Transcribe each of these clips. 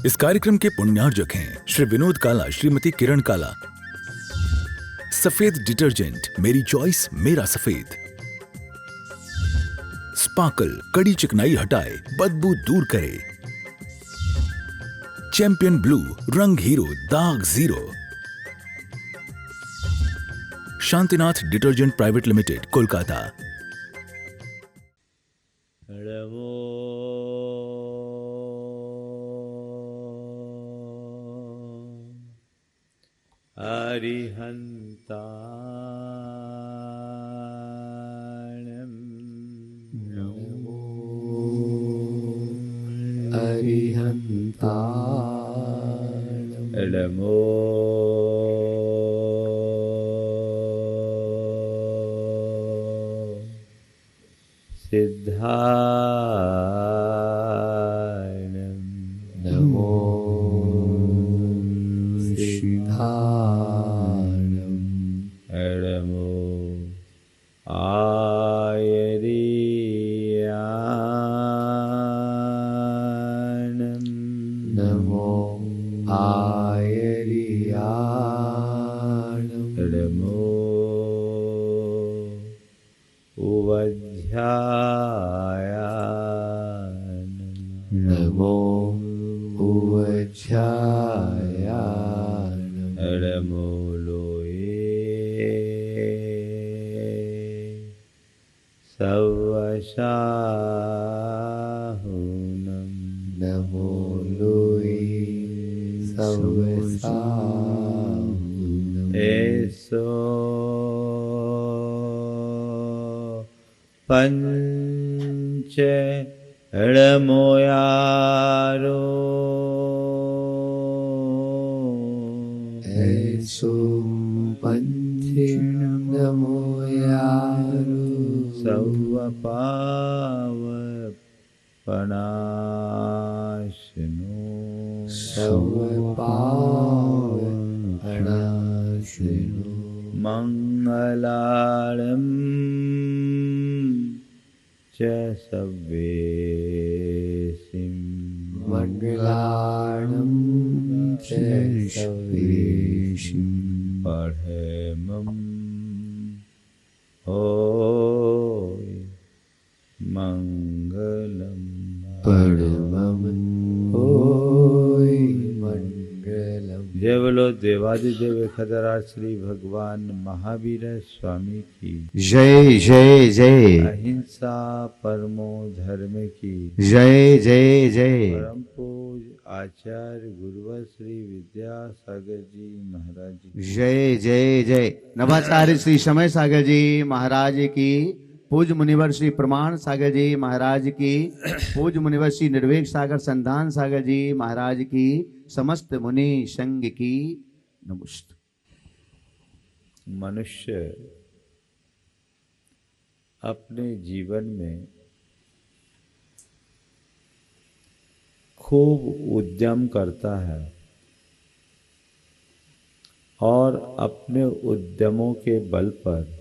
इस कार्यक्रम के पुण्यार्जक हैं श्री विनोद काला, श्रीमती किरण काला। सफेद डिटर्जेंट, मेरी चॉइस मेरा सफेद। स्पार्कल, कड़ी चिकनाई हटाए, बदबू दूर करे। चैंपियन ब्लू, रंग हीरो, दाग zero. Shantinath detergent private limited, Kolkata. अरिहन्ताणं नमो अरिहन्ताणं नमो सिद्धाणं नमो सिद्धाणं नमो आयर्याणं नमो आयर्याणं नमो उवध्यायानं नमो उवध्यायानं नमो लोये सवशाहुनं नमो लोये सवशाहुनं एसो पंच ळमोयारो ऐसो पंचमोयारो सवपावपनाशनो सवपावपनाशनो मंगलाळं च सव्वेसिं मंगलाळं च सव्वेसिं पठेमं होय मंगलम परमं होय मंगलम। जय बोलो देवादिदेव खदराज श्री भगवान महावीर स्वामी की जय जय जय। अहिंसा परमो धर्म की जय जय जय। परम पूज आचार्य गुरुवर श्री विद्यासागर जी महाराज की जय जय जय। नवाचार्य श्री समय सागर जी महाराज की, पूज मुनिवर श्री प्रमाण सागर जी महाराज की, पूज मुनिवर श्री निर्वेक सागर संधान सागर जी महाराज की, समस्त मुनि संघ की नमस्ते। मनुष्य अपने जीवन में खूब उद्यम करता है और अपने उद्यमों के बल पर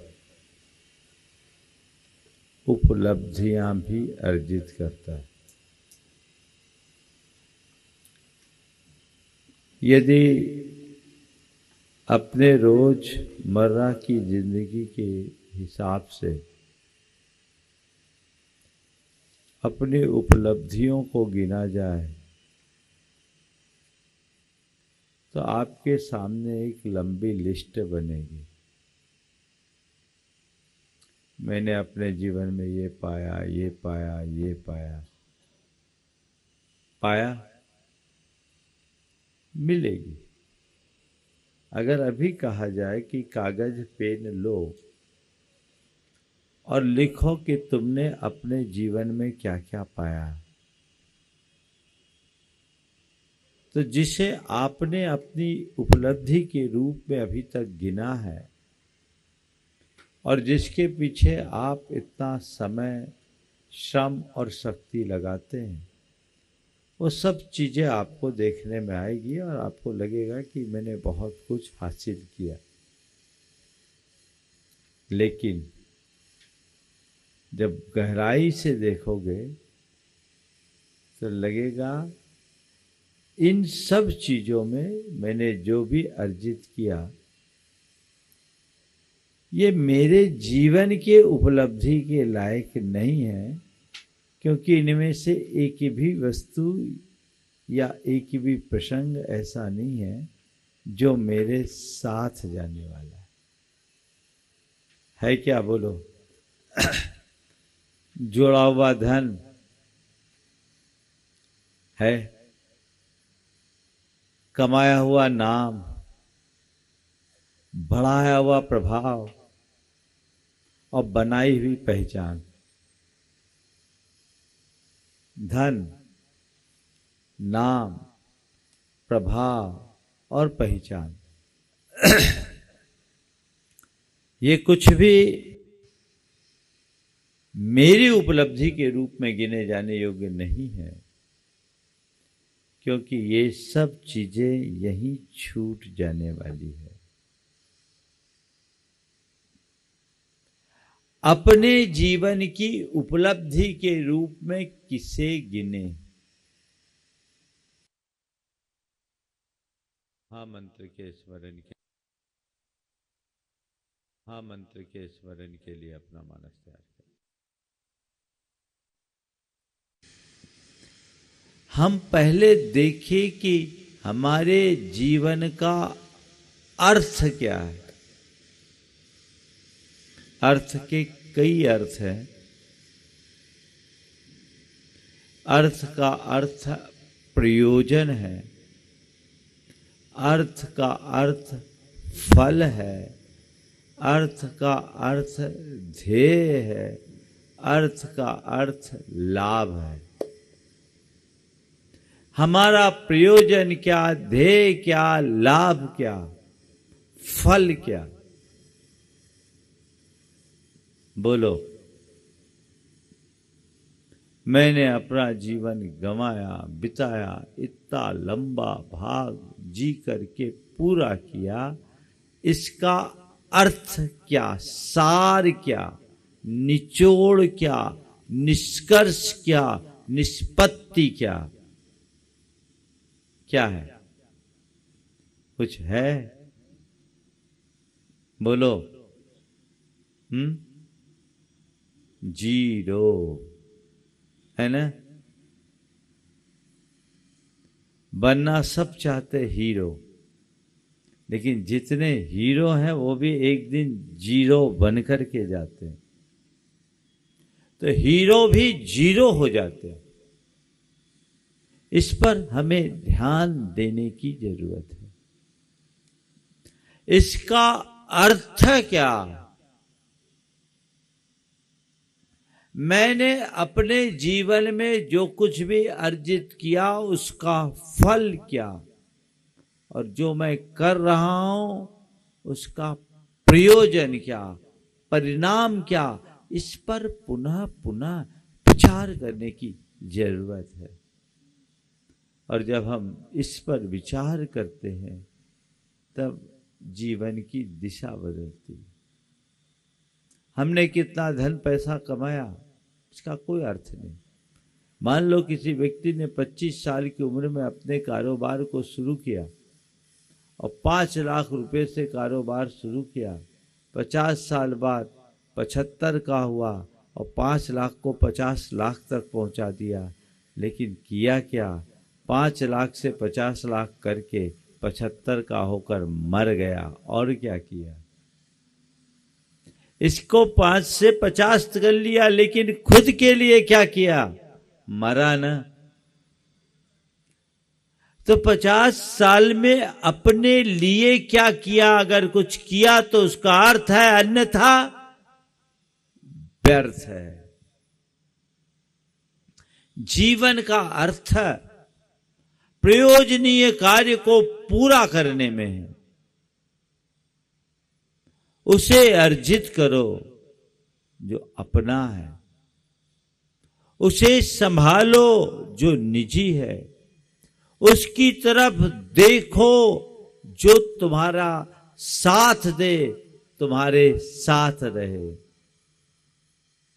उपलब्धियां भी अर्जित करता है। यदि अपने रोजमर्रा की जिंदगी के हिसाब से अपनी उपलब्धियों को गिना जाए तो आपके सामने एक लंबी लिस्ट बनेगी। मैंने अपने जीवन में ये पाया, ये पाया, ये पाया। पाया मिलेगी। अगर अभी कहा जाए कि कागज पेन लो और लिखो कि तुमने अपने जीवन में क्या क्या पाया, तो जिसे आपने अपनी उपलब्धि के रूप में अभी तक गिना है और जिसके पीछे आप इतना समय, श्रम और शक्ति लगाते हैं, वो सब चीज़ें आपको देखने में आएगी और आपको लगेगा कि मैंने बहुत कुछ हासिल किया। लेकिन जब गहराई से देखोगे तो लगेगा इन सब चीजों में मैंने जो भी अर्जित किया, ये मेरे जीवन के उपलब्धि के लायक नहीं है, क्योंकि इनमें से एक भी वस्तु या एक भी प्रसंग ऐसा नहीं है जो मेरे साथ जाने वाला है क्या? बोलो। जोड़ा हुआ धन है, कमाया हुआ नाम, बढ़ाया हुआ प्रभाव और बनाई हुई पहचान। धन, नाम, प्रभाव और पहचान, ये कुछ भी मेरी उपलब्धि के रूप में गिने जाने योग्य नहीं है, क्योंकि ये सब चीजें यहीं छूट जाने वाली है। अपने जीवन की उपलब्धि के रूप में किसे गिने? हाँ मंत्र के स्मरण के, हाँ मंत्र के स्मरण के लिए अपना मानस तैयार करें। हम पहले देखें कि हमारे जीवन का अर्थ क्या है। अर्थ के कई अर्थ हैं। अर्थ का अर्थ प्रयोजन है, अर्थ का अर्थ फल है, अर्थ का अर्थ ध्येय है, अर्थ का अर्थ लाभ है। हमारा प्रयोजन क्या, ध्येय क्या, लाभ क्या, फल क्या? बोलो। मैंने अपना जीवन गंवाया, बिताया, इतना लंबा भाग जी करके पूरा किया, इसका अर्थ क्या, सार क्या, निचोड़ क्या, निष्कर्ष क्या, निष्पत्ति क्या, क्या है? कुछ है? बोलो। जीरो है ना। बनना सब चाहते हीरो, लेकिन जितने हीरो हैं वो भी एक दिन जीरो बन कर के जाते हैं। तो हीरो भी जीरो हो जाते हैं। इस पर हमें ध्यान देने की जरूरत है। इसका अर्थ क्या? मैंने अपने जीवन में जो कुछ भी अर्जित किया उसका फल क्या, और जो मैं कर रहा हूं उसका प्रयोजन क्या, परिणाम क्या, इस पर पुनः पुनः विचार करने की जरूरत है। और जब हम इस पर विचार करते हैं तब जीवन की दिशा बदलती है। हमने कितना धन पैसा कमाया इसका कोई अर्थ नहीं। मान लो किसी व्यक्ति ने 25 साल की उम्र में अपने कारोबार को शुरू किया और 5 लाख रुपए से कारोबार शुरू किया, 50 साल बाद 75 का हुआ और 5 लाख को 50 लाख तक पहुंचा दिया। लेकिन किया क्या? 5 लाख से 50 लाख करके 75 का होकर मर गया। और क्या किया? इसको 5 से 50 कर लिया, लेकिन खुद के लिए क्या किया? मरा ना। तो 50 साल में अपने लिए क्या किया? अगर कुछ किया तो उसका अर्थ है, अन्यथा व्यर्थ है। जीवन का अर्थ प्रयोजनीय कार्य को पूरा करने में है। उसे अर्जित करो जो अपना है, उसे संभालो जो निजी है, उसकी तरफ देखो जो तुम्हारा साथ दे, तुम्हारे साथ रहे।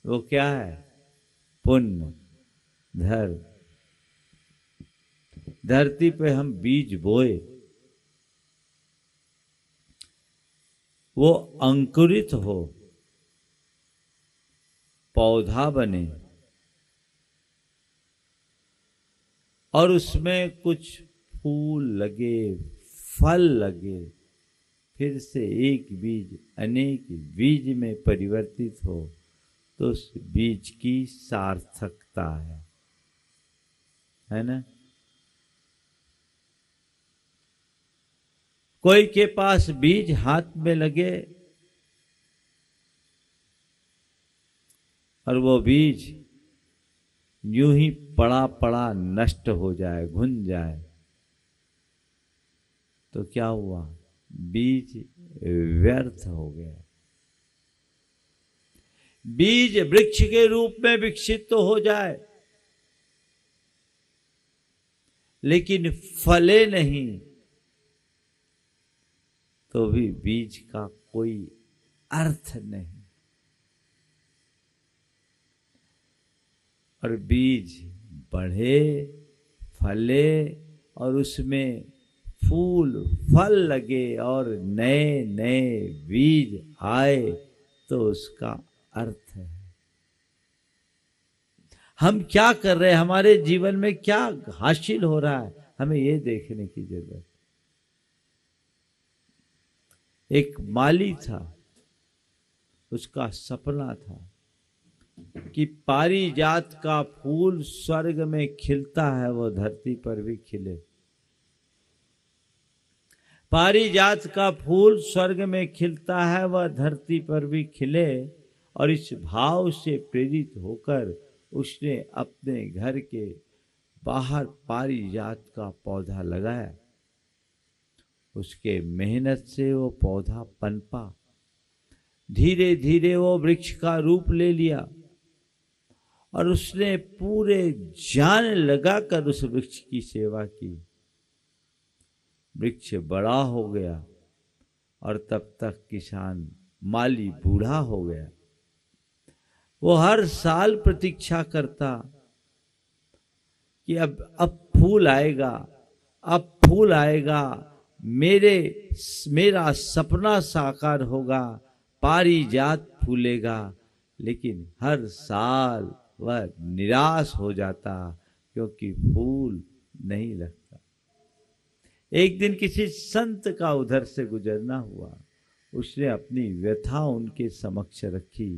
वो क्या है? पुण्य, धर्म। धरती पे हम बीज बोए, वो अंकुरित हो, पौधा बने और उसमें कुछ फूल लगे, फल लगे, फिर से एक बीज अनेक बीज में परिवर्तित हो, तो उस बीज की सार्थकता है ना। कोई के पास बीज हाथ में लगे और वो बीज यूं ही पड़ा पड़ा नष्ट हो जाए, घुन जाए, तो क्या हुआ? बीज व्यर्थ हो गया। बीज वृक्ष के रूप में विकसित तो हो जाए, लेकिन फले नहीं, तो भी बीज का कोई अर्थ नहीं। और बीज बढ़े, फले और उसमें फूल फल लगे और नए नए बीज आए, तो उसका अर्थ है। हम क्या कर रहे हैं, हमारे जीवन में क्या हासिल हो रहा है, हमें ये देखने की जरूरत। एक माली था, उसका सपना था कि पारिजात का फूल स्वर्ग में खिलता है, वो धरती पर भी खिले। पारिजात का फूल स्वर्ग में खिलता है, वह धरती पर भी खिले। और इस भाव से प्रेरित होकर उसने अपने घर के बाहर पारिजात का पौधा लगाया। उसके मेहनत से वो पौधा पनपा, धीरे धीरे वो वृक्ष का रूप ले लिया और उसने पूरे जान लगाकर उस वृक्ष की सेवा की। वृक्ष बड़ा हो गया और तब तक किसान माली बूढ़ा हो गया। वो हर साल प्रतीक्षा करता कि अब फूल आएगा, अब फूल आएगा, मेरा सपना साकार होगा, पारिजात फूलेगा। लेकिन हर साल वह निराश हो जाता क्योंकि फूल नहीं लगता। एक दिन किसी संत का उधर से गुजरना हुआ, उसने अपनी व्यथा उनके समक्ष रखी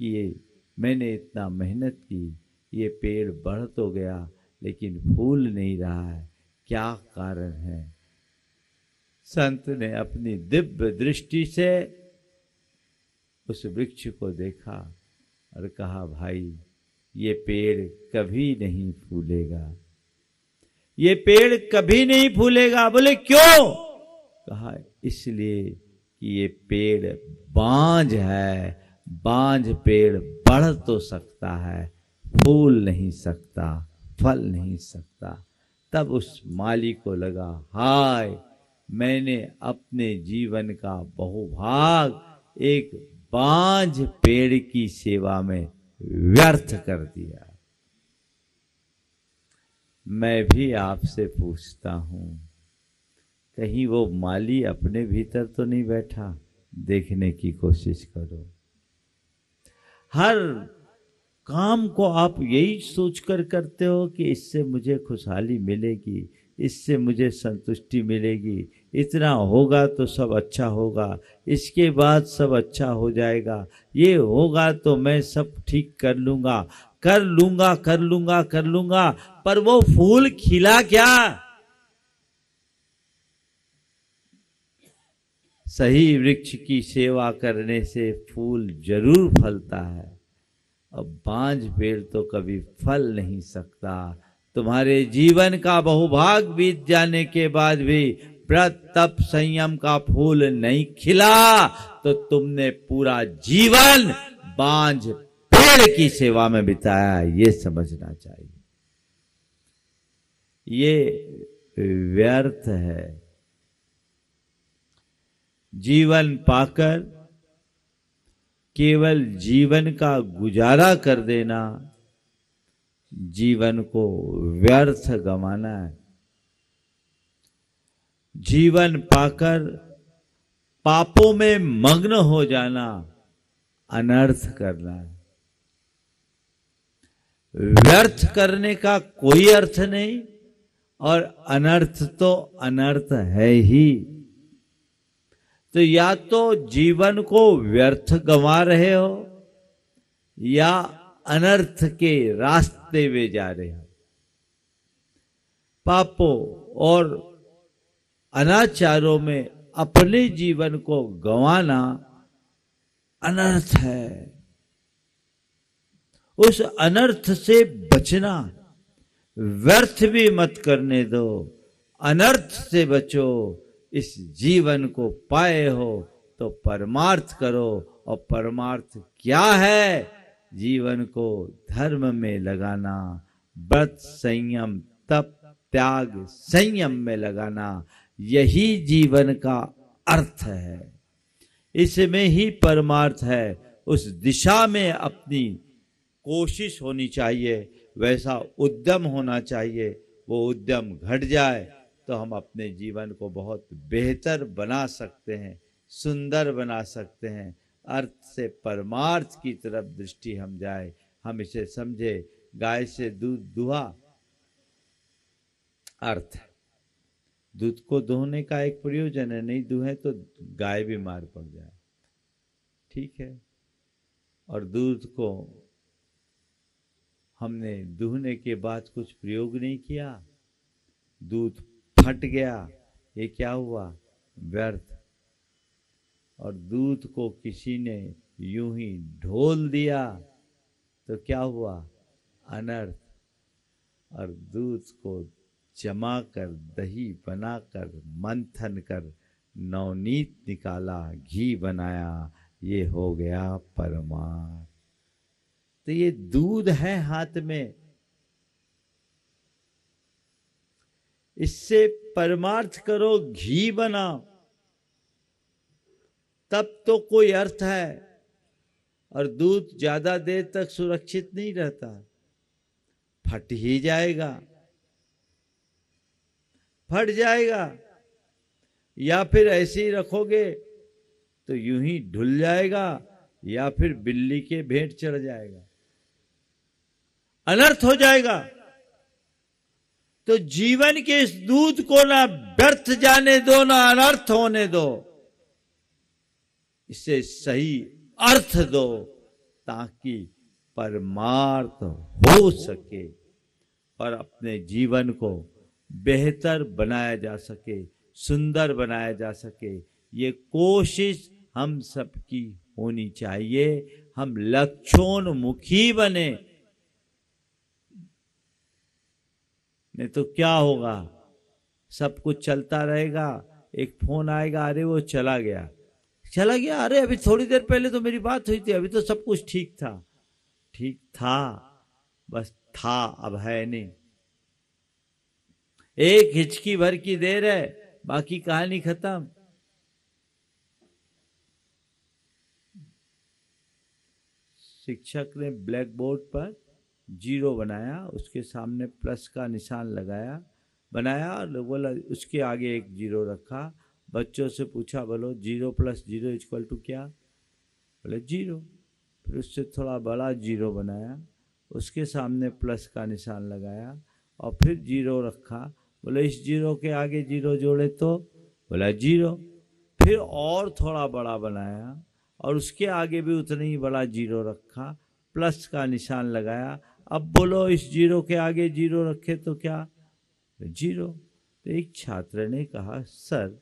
कि ये मैंने इतना मेहनत की, ये पेड़ बढ़ तो गया लेकिन फूल नहीं रहा है, क्या कारण है? संत ने अपनी दिव्य दृष्टि से उस वृक्ष को देखा और कहा, भाई ये पेड़ कभी नहीं फूलेगा, ये पेड़ कभी नहीं फूलेगा। बोले क्यों? कहा इसलिए कि ये पेड़ बांझ है, बांझ पेड़ बढ़ तो सकता है, फूल नहीं सकता, फल नहीं सकता। तब उस माली को लगा, हाय मैंने अपने जीवन का बहुभाग एक बांझ पेड़ की सेवा में व्यर्थ कर दिया। मैं भी आपसे पूछता हूं, कहीं वो माली अपने भीतर तो नहीं बैठा? देखने की कोशिश करो। हर काम को आप यही सोचकर करते हो कि इससे मुझे खुशहाली मिलेगी, इससे मुझे संतुष्टि मिलेगी, इतना होगा तो सब अच्छा होगा, इसके बाद सब अच्छा हो जाएगा, ये होगा तो मैं सब ठीक कर लूंगा, कर लूंगा कर लूंगा कर लूंगा। पर वो फूल खिला क्या? सही वृक्ष की सेवा करने से फूल जरूर फलता है। अब बांझ पेड़ तो कभी फल नहीं सकता। तुम्हारे जीवन का बहुभाग बीत जाने के बाद भी व्रत तप संयम का फूल नहीं खिला तो तुमने पूरा जीवन बांझ पेड़ की सेवा में बिताया, ये समझना चाहिए। ये व्यर्थ है। जीवन पाकर केवल जीवन का गुजारा कर देना, जीवन को व्यर्थ गंवाना है। जीवन पाकर पापों में मग्न हो जाना अनर्थ करना है। व्यर्थ करने का कोई अर्थ नहीं, और अनर्थ तो अनर्थ है ही। तो या तो जीवन को व्यर्थ गंवा रहे हो या अनर्थ के रास्ते में जा रहे हो। पापों और अनाचारों में अपने जीवन को गंवाना अनर्थ है। उस अनर्थ से बचना, व्यर्थ भी मत करने दो, अनर्थ से बचो। इस जीवन को पाए हो तो परमार्थ करो, और परमार्थ क्या है? जीवन को धर्म में लगाना, व्रत संयम तप त्याग संयम में लगाना, यही जीवन का अर्थ है। इसमें ही परमार्थ है। उस दिशा में अपनी कोशिश होनी चाहिए, वैसा उद्यम होना चाहिए। वो उद्यम घट जाए तो हम अपने जीवन को बहुत बेहतर बना सकते हैं, सुंदर बना सकते हैं। अर्थ से परमार्थ की तरफ दृष्टि हम जाए, हम इसे समझे। गाय से दूध दुहा अर्थ है। दूध को दोहने का एक प्रयोजन है, नहीं दुहे तो गाय बीमार पड़ जाए, ठीक है। और दूध को हमने दुहने के बाद कुछ प्रयोग नहीं किया, दूध फट गया, ये क्या हुआ? व्यर्थ। और दूध को किसी ने यूं ही ढोल दिया तो क्या हुआ? अनर्थ। और दूध को जमा कर, दही बनाकर, मंथन कर, नवनीत निकाला, घी बनाया, ये हो गया परमार्थ। तो ये दूध है हाथ में, इससे परमार्थ करो, घी बनाओ, तब तो कोई अर्थ है। और दूध ज्यादा देर तक सुरक्षित नहीं रहता, फट ही जाएगा, फट जाएगा। या फिर ऐसे ही रखोगे तो यूं ही ढुल जाएगा, या फिर बिल्ली के भेंट चढ़ जाएगा, अनर्थ हो जाएगा। तो जीवन के इस दूध को ना व्यर्थ जाने दो, ना अनर्थ होने दो, इसे सही अर्थ दो ताकि परमार्थ हो सके और अपने जीवन को बेहतर बनाया जा सके, सुंदर बनाया जा सके। ये कोशिश हम सबकी होनी चाहिए। हम लक्ष्योन्मुखी बने, नहीं तो क्या होगा? सब कुछ चलता रहेगा, एक फोन आएगा, अरे वो चला गया, चला गया, अरे अभी थोड़ी देर पहले तो मेरी बात हुई थी, अभी तो सब कुछ ठीक था। ठीक था, बस था, अब है नहीं। एक हिचकी भर की देर है, बाकी कहानी खत्म। शिक्षक ने ब्लैक बोर्ड पर 0 बनाया, उसके सामने प्लस का निशान लगाया, बनाया, और बोला उसके आगे एक 0 रखा। बच्चों से पूछा, बोलो 0 + 0 = क्या? बोले 0। फिर उससे थोड़ा बड़ा 0 बनाया, उसके सामने प्लस का निशान लगाया, और फिर 0 रखा। बोले इस 0 के आगे 0 जोड़े तो? बोला 0। फिर और थोड़ा बड़ा बनाया, और उसके आगे भी उतना ही बड़ा 0 रखा, प्लस का निशान लगाया। अब बोलो इस 0 के आगे 0 रखे तो क्या? 0। तो एक छात्र ने कहा, सर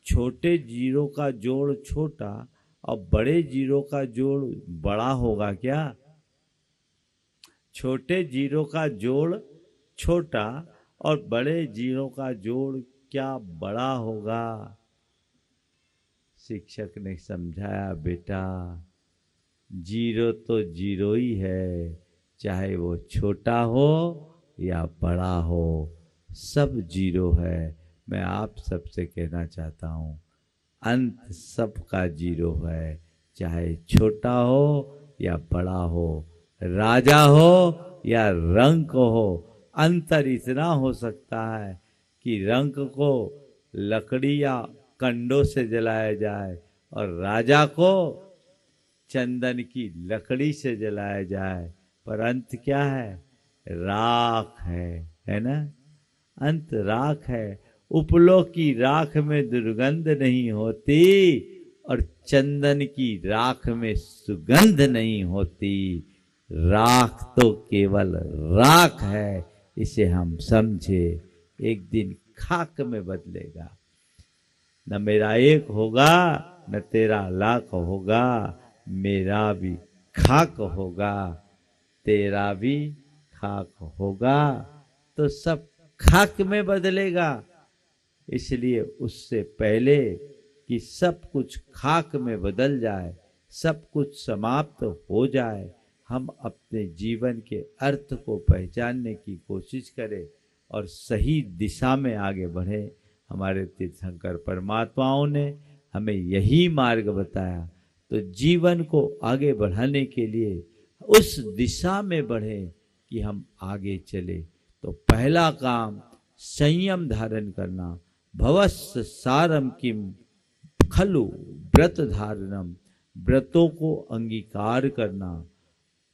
छोटे 0 का जोड़ छोटा और बड़े 0 का जोड़ बड़ा होगा क्या? छोटे 0 का जोड़ छोटा और बड़े 0 का जोड़ क्या बड़ा होगा? शिक्षक ने समझाया, बेटा 0 तो 0 ही है, चाहे वो छोटा हो या बड़ा हो, सब 0 है। मैं आप सबसे कहना चाहता हूँ, अंत सबका 0 है, चाहे छोटा हो या बड़ा हो, राजा हो या रंक हो। अंतर इतना हो सकता है कि रंक को लकड़ी या कंडों से जलाया जाए और राजा को चंदन की लकड़ी से जलाया जाए, पर अंत क्या है? राख है ना? अंत राख है। उपलों की राख में दुर्गंध नहीं होती और चंदन की राख में सुगंध नहीं होती। राख तो केवल राख है, इसे हम समझे। एक दिन खाक में बदलेगा। न मेरा एक होगा न तेरा लाख होगा, मेरा भी खाक होगा, तेरा भी खाक होगा, तो सब खाक में बदलेगा। इसलिए उससे पहले कि सब कुछ खाक में बदल जाए, सब कुछ समाप्त हो जाए, हम अपने जीवन के अर्थ को पहचानने की कोशिश करें और सही दिशा में आगे बढ़े। हमारे तीर्थंकर परमात्माओं ने हमें यही मार्ग बताया। तो जीवन को आगे बढ़ाने के लिए उस दिशा में बढ़े कि हम आगे चले। तो पहला काम संयम धारण करना। भवस्य सारम किम खलु व्रत धारणम, व्रतों को अंगीकार करना,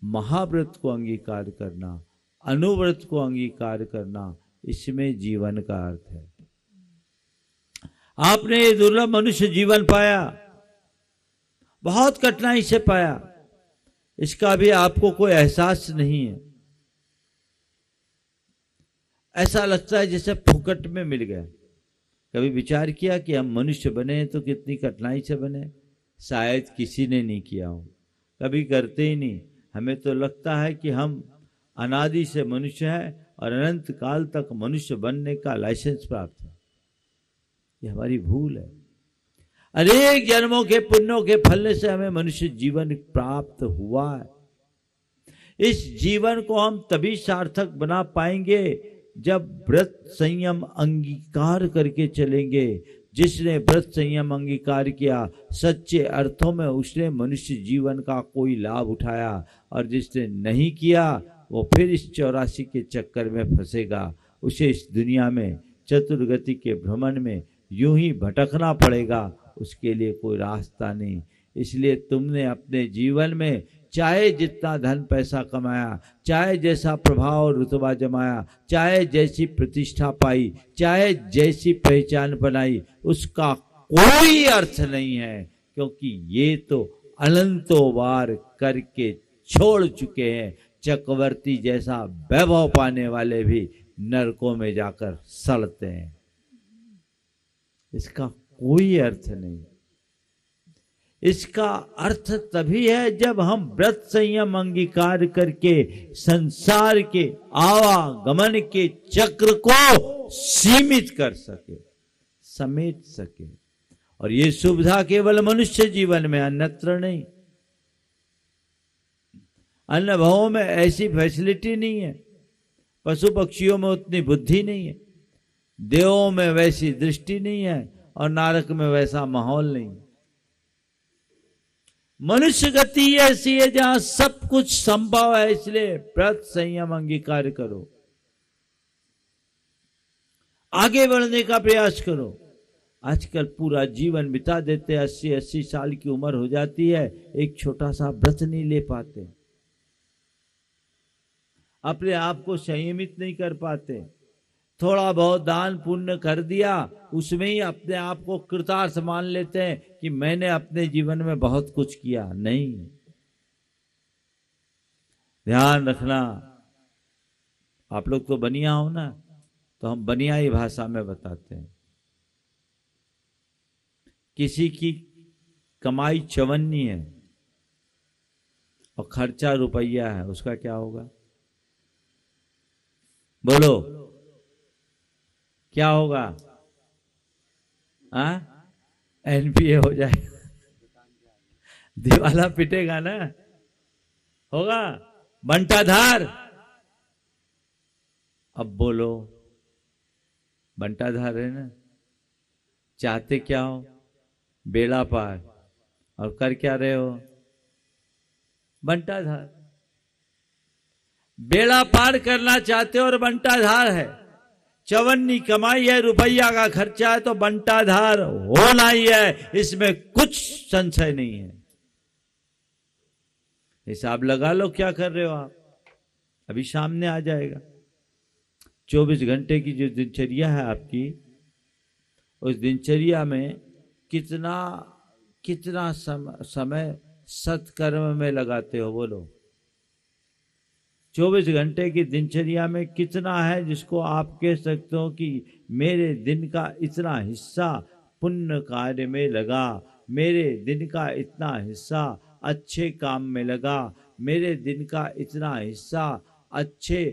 महाव्रत को अंगीकार करना, अनुव्रत को अंगीकार करना, इसमें जीवन का अर्थ है। आपने ये दुर्लभ मनुष्य जीवन पाया, बहुत कठिनाई से पाया, इसका भी आपको कोई एहसास नहीं है। ऐसा लगता है जैसे फुकट में मिल गया। कभी विचार किया कि हम मनुष्य बने तो कितनी कठिनाई से बने? शायद किसी ने नहीं किया हो, कभी करते ही नहीं। हमें तो लगता है कि हम अनादि से मनुष्य हैं और अनंत काल तक मनुष्य बनने का लाइसेंस प्राप्त है। ये हमारी भूल है। अनेक जन्मों के पुण्यों के फलने से हमें मनुष्य जीवन प्राप्त हुआ है। इस जीवन को हम तभी सार्थक बना पाएंगे जब व्रत संयम अंगीकार करके चलेंगे। जिसने व्रत संयम अंगीकार किया, सच्चे अर्थों में उसने मनुष्य जीवन का कोई लाभ उठाया, और जिसने नहीं किया वो फिर इस 84 के चक्कर में फंसेगा। उसे इस दुनिया में चतुर्गति के भ्रमण में यूं ही भटकना पड़ेगा, उसके लिए कोई रास्ता नहीं। इसलिए तुमने अपने जीवन में चाहे जितना धन पैसा कमाया, चाहे जैसा प्रभाव और रुतबा जमाया, चाहे जैसी प्रतिष्ठा पाई, चाहे जैसी पहचान बनाई, उसका कोई अर्थ नहीं है, क्योंकि ये तो अनंतों बार करके छोड़ चुके हैं। चक्रवर्ती जैसा वैभव पाने वाले भी नरकों में जाकर सड़ते हैं। इसका कोई अर्थ नहीं। इसका अर्थ तभी है जब हम व्रत संयम अंगीकार करके संसार के आवागमन के चक्र को सीमित कर सके, समेट सके। और ये सुविधा केवल मनुष्य जीवन में, अन्यत्र नहीं। अन्य भावों में ऐसी फैसिलिटी नहीं है, पशु पक्षियों में उतनी बुद्धि नहीं है, देवों में वैसी दृष्टि नहीं है, और नरक में वैसा माहौल नहीं। मनुष्य गति ऐसी है जहां सब कुछ संभव है। इसलिए व्रत संयम अंगीकार करो, आगे बढ़ने का प्रयास करो। आजकल पूरा जीवन बिता देते, 80-80 साल की उम्र हो जाती है, एक छोटा सा व्रत नहीं ले पाते, अपने आप को संयमित नहीं कर पाते। थोड़ा बहुत दान पुण्य कर दिया, उसमें ही अपने आप को कृतार्थ मान लेते हैं कि मैंने अपने जीवन में बहुत कुछ किया। नहीं, ध्यान रखना। आप लोग तो बनिया हो ना, तो हम बनियाई भाषा में बताते हैं। किसी की कमाई 54 है और खर्चा रुपया है, उसका क्या होगा? बोलो क्या होगा? एनपीए हो जाएगा, दिवाला पिटेगा ना, होगा बंटाधार। अब बोलो, बंटाधार है ना। चाहते क्या हो? बेड़ा पार, और कर क्या रहे हो? बंटाधार। बेड़ा पार करना चाहते हो और बंटाधार है। चवन्नी कमाई है, रुपया का खर्चा है, तो बंटाधार होना ही है, इसमें कुछ संशय नहीं है। हिसाब लगा लो क्या कर रहे हो आप, अभी सामने आ जाएगा। 24 घंटे की जो दिनचर्या है आपकी, उस दिनचर्या में कितना समय सत्कर्म में लगाते हो, बोलो। 24 घंटे की दिनचर्या में कितना है जिसको आप कह सकते हो कि मेरे दिन का इतना हिस्सा पुण्य कार्य में लगा, मेरे दिन का इतना हिस्सा अच्छे काम में लगा, मेरे दिन का इतना हिस्सा अच्छे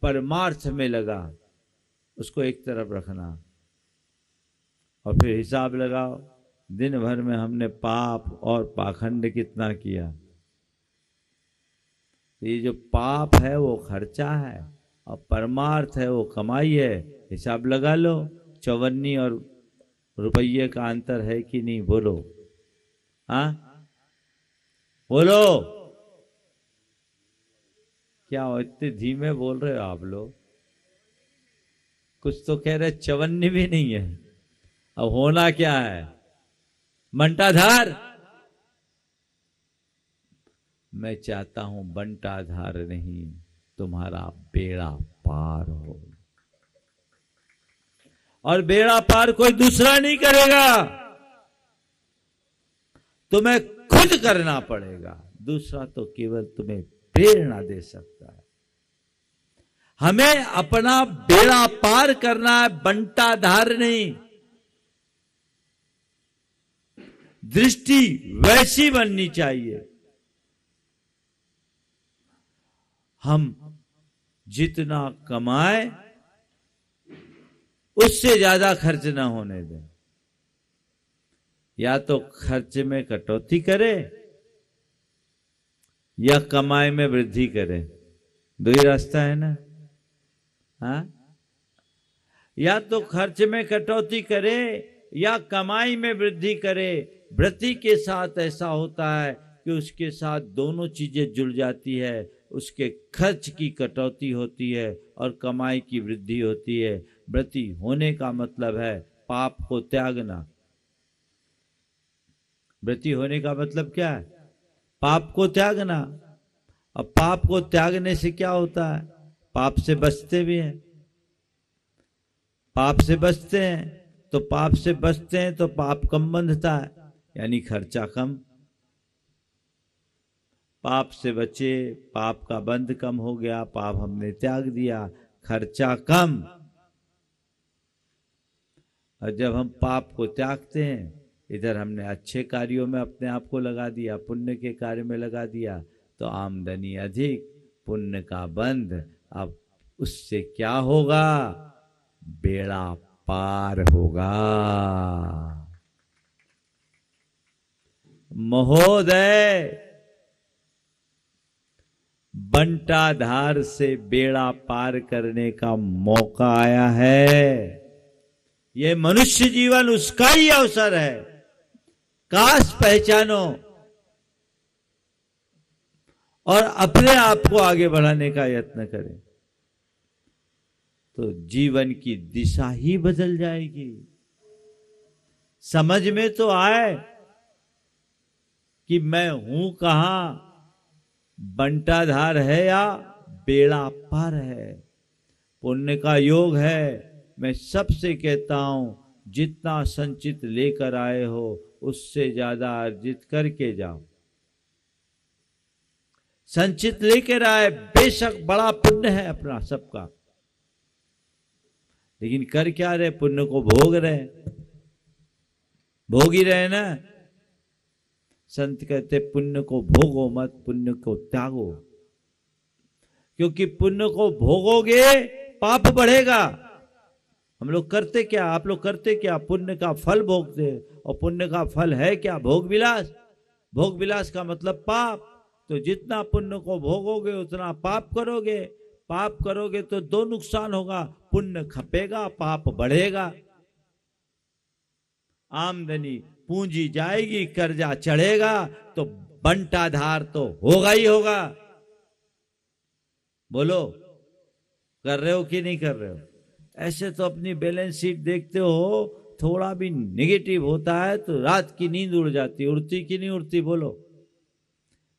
परमार्थ में लगा। उसको एक तरफ रखना और फिर हिसाब लगाओ, दिन भर में हमने पाप और पाखंड कितना किया। ये जो पाप है वो खर्चा है और परमार्थ है वो कमाई है। हिसाब लगा लो, चवन्नी और रुपये का अंतर है कि नहीं, बोलो। हाँ बोलो, क्या हो इतने धीमे बोल रहे हो आप लोग? कुछ तो कह रहे चवन्नी भी नहीं है, अब होना क्या है? बंटाधार। मैं चाहता हूं बंटाधार नहीं, तुम्हारा बेड़ा पार हो। और बेड़ा पार कोई दूसरा नहीं करेगा, तुम्हें खुद करना पड़ेगा। दूसरा तो केवल तुम्हें प्रेरणा दे सकता है। हमें अपना बेड़ा पार करना है, बंटाधार नहीं। दृष्टि वैसी बननी चाहिए, हम जितना कमाए उससे ज्यादा खर्च ना होने दें। या तो खर्च में कटौती करे या कमाई में वृद्धि करे, दो ही रास्ता है ना। हाँ, या तो खर्च में कटौती करे या कमाई में वृद्धि करे। व्रती के साथ ऐसा होता है कि उसके साथ दोनों चीजें जुड़ जाती है, उसके खर्च की कटौती होती है और कमाई की वृद्धि होती है। व्रती होने का मतलब है पाप को त्यागना। व्रती होने का मतलब क्या है? पाप को त्यागना। अब पाप को त्यागने से क्या होता है? पाप से बचते भी हैं। पाप से बचते हैं तो पाप कम बंधता है, यानी खर्चा कम। पाप से बचे, पाप का बंध कम हो गया, पाप हमने त्याग दिया, खर्चा कम। और जब हम पाप को त्यागते हैं, इधर हमने अच्छे कार्यों में अपने आप को लगा दिया, पुण्य के कार्य में लगा दिया, तो आमदनी अधिक, पुण्य का बंध। अब उससे क्या होगा? बेड़ा पार होगा। महोदय, बंटाधार से बेड़ा पार करने का मौका आया है। ये मनुष्य जीवन उसका ही अवसर है। काश पहचानो और अपने आप को आगे बढ़ाने का यत्न करें, तो जीवन की दिशा ही बदल जाएगी। समझ में तो आए कि मैं हूं कहां, बंटाधार है या बेड़ा पार है। पुण्य का योग है। मैं सबसे कहता हूं, जितना संचित लेकर आए हो उससे ज्यादा अर्जित करके जाओ। संचित लेकर आए, बेशक बड़ा पुण्य है अपना सबका, लेकिन कर क्या रहे? पुण्य को भोग रहे, भोग ही रहे ना। संत कहते पुण्य को भोगो मत, पुण्य को त्यागो। क्योंकि पुण्य को भोगोगे पाप बढ़ेगा। हम लोग करते क्या, आप लोग करते क्या? पुण्य का फल भोगते, और पुण्य का फल है क्या? भोग विलास। भोग विलास का मतलब पाप। तो जितना पुण्य को भोगोगे उतना पाप करोगे। पाप करोगे तो दो नुकसान होगा, पुण्य खपेगा, पाप बढ़ेगा। आमदनी पूंजी जाएगी, कर्जा चढ़ेगा, तो बंटाधार तो होगा ही होगा। बोलो, कर रहे हो कि नहीं कर रहे हो? ऐसे तो अपनी बैलेंस शीट देखते हो, थोड़ा भी नेगेटिव होता है तो रात की नींद उड़ जाती, उड़ती कि नहीं उड़ती बोलो?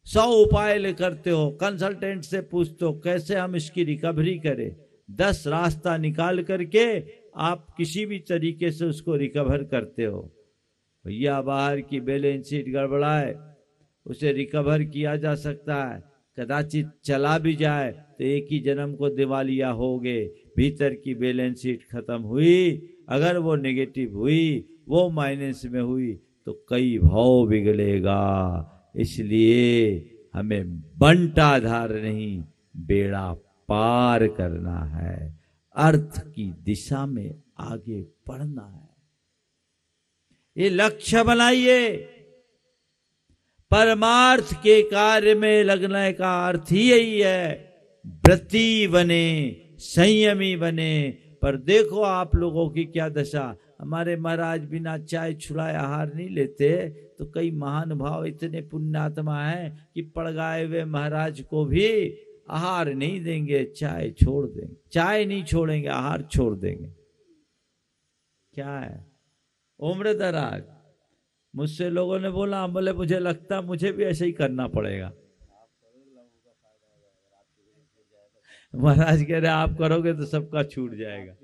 100 उपाय करते हो, कंसल्टेंट से पूछते हो कैसे हम इसकी रिकवरी करें, 10 रास्ता निकाल करके आप किसी भी तरीके से उसको रिकवर करते हो। भैया बाहर की बैलेंस शीट गड़बड़ाए, उसे रिकवर किया जा सकता है, कदाचित चला भी जाए तो एक ही जन्म को दिवालिया हो गए। भीतर की बैलेंस शीट खत्म हुई, अगर वो नेगेटिव हुई, वो माइनस में हुई तो कई भाव बिगड़ेगा। इसलिए हमें बंटाधार नहीं, बेड़ा पार करना है, अर्थ की दिशा में आगे बढ़ना है। ये लक्ष्य बनाइए। परमार्थ के कार्य में लगने का अर्थ ही यही है, व्रती बने, संयमी बने। पर देखो आप लोगों की क्या दशा, हमारे महाराज बिना चाय छुड़ाए आहार नहीं लेते, तो कई महानुभाव इतने पुण्यात्मा हैं कि पड़ गए हुए महाराज को भी आहार नहीं देंगे, चाय छोड़ देंगे, चाय नहीं छोड़ेंगे, आहार छोड़ देंगे। क्या है उम्र दराज? मुझसे लोगों ने बोला, बोले मुझे लगता मुझे भी ऐसे ही करना पड़ेगा। महाराज कह रहे आप करोगे तो सबका छूट जाएगा।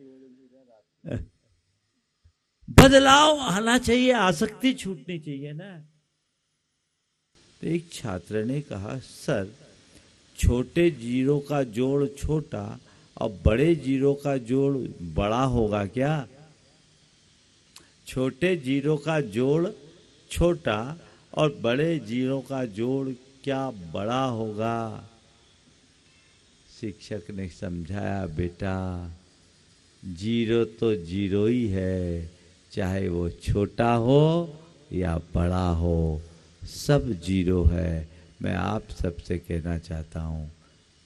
बदलाव आना चाहिए, आसक्ति छूटनी चाहिए ना। तो एक छात्र ने कहा, सर छोटे जीरो का जोड़ छोटा और बड़े जीरो का जोड़ बड़ा होगा क्या? छोटे जीरो का जोड़ छोटा और बड़े जीरो का जोड़ क्या बड़ा होगा? शिक्षक ने समझाया, बेटा जीरो तो जीरो ही है, चाहे वो छोटा हो या बड़ा हो, सब जीरो है। मैं आप सबसे कहना चाहता हूँ,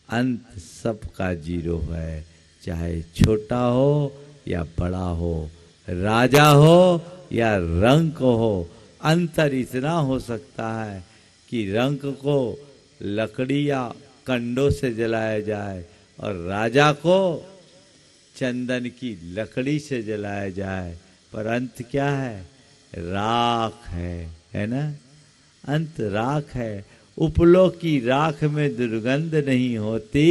अंत सबका जीरो है, चाहे छोटा हो या बड़ा हो, राजा हो या रंक हो। अंतर इतना हो सकता है कि रंक को लकड़ी या कंडों से जलाया जाए और राजा को चंदन की लकड़ी से जलाया जाए, पर अंत क्या है? राख है ना? अंत राख है। उपलों की राख में दुर्गंध नहीं होती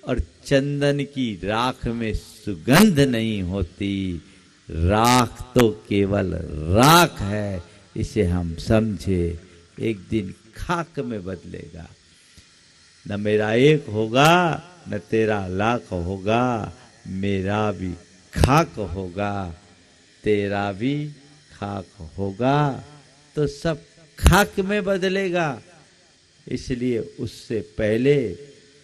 और चंदन की राख में सुगंध नहीं होती। राख तो केवल राख है, इसे हम समझे। एक दिन खाक में बदलेगा, न मेरा एक होगा न तेरा लाख होगा, मेरा भी खाक होगा, तेरा भी खाक होगा, तो सब खाक में बदलेगा। इसलिए उससे पहले